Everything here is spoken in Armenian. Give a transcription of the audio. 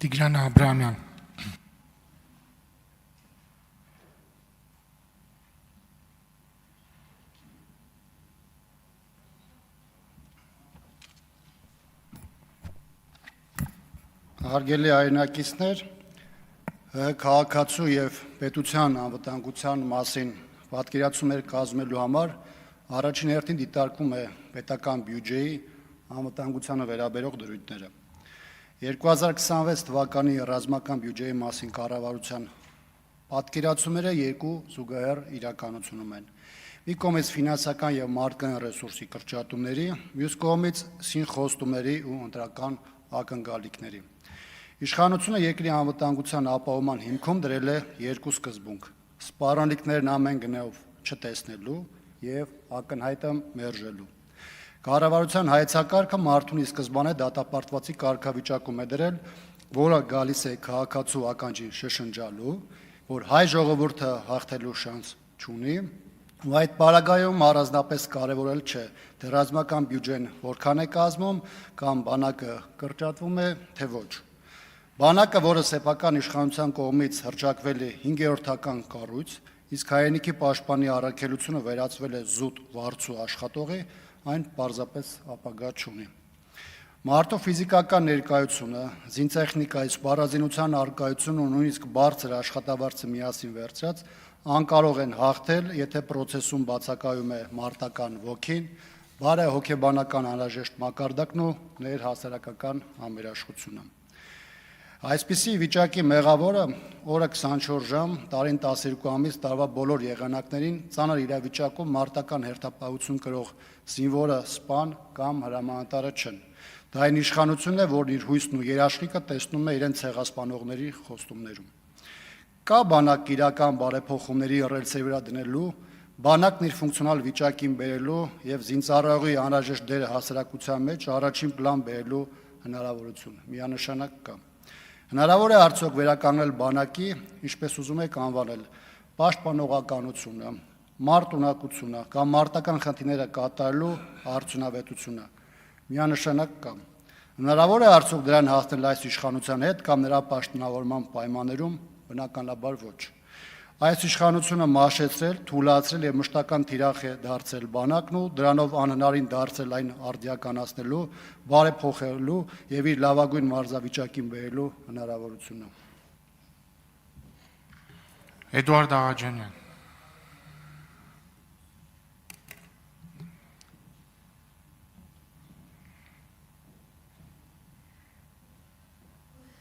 Տիգրան Աբրահամյան։ Հարգելի հայրենակիցներ, քաղաքացու եւ պետության անվտանգության մասին պատկերացումներ կազմելու համար առաջին հերթին դիտարկվում է պետական բյուջեի անվտանգությանը վերաբերող դրույթները։ 2026 թվականի ռազմական բյուջեի մասին կառավարության պատկերացումները երկու զուգահեռ իրականացում են։ Մի կողմից ֆինանսական եւ մարդկային ռեսուրսի կրճատումների, մյուս կողմից սինխոստումների ու ընտրական ակնկալիքների։ Իշխանությունը երկրի անվտանգության ապահովման հիմքում դրել է երկու սկզբունք՝ սպառնալիքներն ամեն գնով չտեսնելու եւ ակնհայտը մերժելու։ Կառավարության հայեցակարգը մարդուն ի սկզբանե դատապարտվածի կարգավիճակում է դրել, որը գալիս է քաղաքացու ականջին շշնջալու, որ հայ ժողովուրդը հաղթելու շանս չունի, ու այդ պարագայում առանձնապես կարևորել չէ, թե ռազմական բյուջեն որքան է կազմում կամ բանակը կրճատվում է, թե ոչ։ Բանակը, որը սեփական իշխանության կողմից հռչակվել է 5-րդական կառույց, իսկ հայրենիքի պաշտպանի առաքելությունը վերածվել է զուտ վարձու աշխատողի, այն պարզապես ապագա չունի։ Մարդու ֆիզիկական ներկայությունը, զինտեխնիկայի սպառազինության առկայությունը ու նույնիսկ բարձր աշխատավարձը միասին վերցրած անկարող են հաղթել, եթե process-ում բացակայում է մարտական ոգին, բարեհոգեբանական անհրաժեշտ մակարդակն ու ներհասարակական համերաշխությունը։ Այսպիսի վիճակի մեղավորը օրը 24 ժամ, տարին 12 ամիս, տարվա բոլոր եղանակներին ծանր իրավիճակում մարտական հերթապահություն կրող զինվորը սպան կամ հրամանատարը չեն։ Դա այն իշխանությունն է, որն իր հույսն ու երաշխիքը տեսնում է իրենց ցեղասպանողների խոստումներում։ Կա բանակ իրական բարեփոխումների ռելսի վրա դնելու, բանակն իր ֆունկցիոնալ վիճակին բերելու եւ զինծառայողի անհրաժեշտ դերը հասարակության մեջ առաջին պլան բերելու հնարավորություն միանշանակ կա։ Հնարավոր է արդյոք վերականգնել բանակի, ինչպես ուզում եք անվանել, պաշտպանողականությունը, մարտունակությունը կամ մարտական խնդիրները կատարելու արդյունավետությունը։ Միանշանակ կա։ Հնարավոր է արդյոք դրան հասնել այս իշխանության հետ կամ նրա պաշտոնավորման պայմաններում, բնականաբար ոչ։ Այս իշխանությունը մաշեցրել, թուլացրել եւ մշտական թիրախ է դարձել բանակն ու դրանով անհնարին դարձել այն արդիականացնելու, բարեփոխելու եւ իր լավագույն մարզավիճակին բերելու հնարավորությունը։ Էդուարդ Աղաջանյան։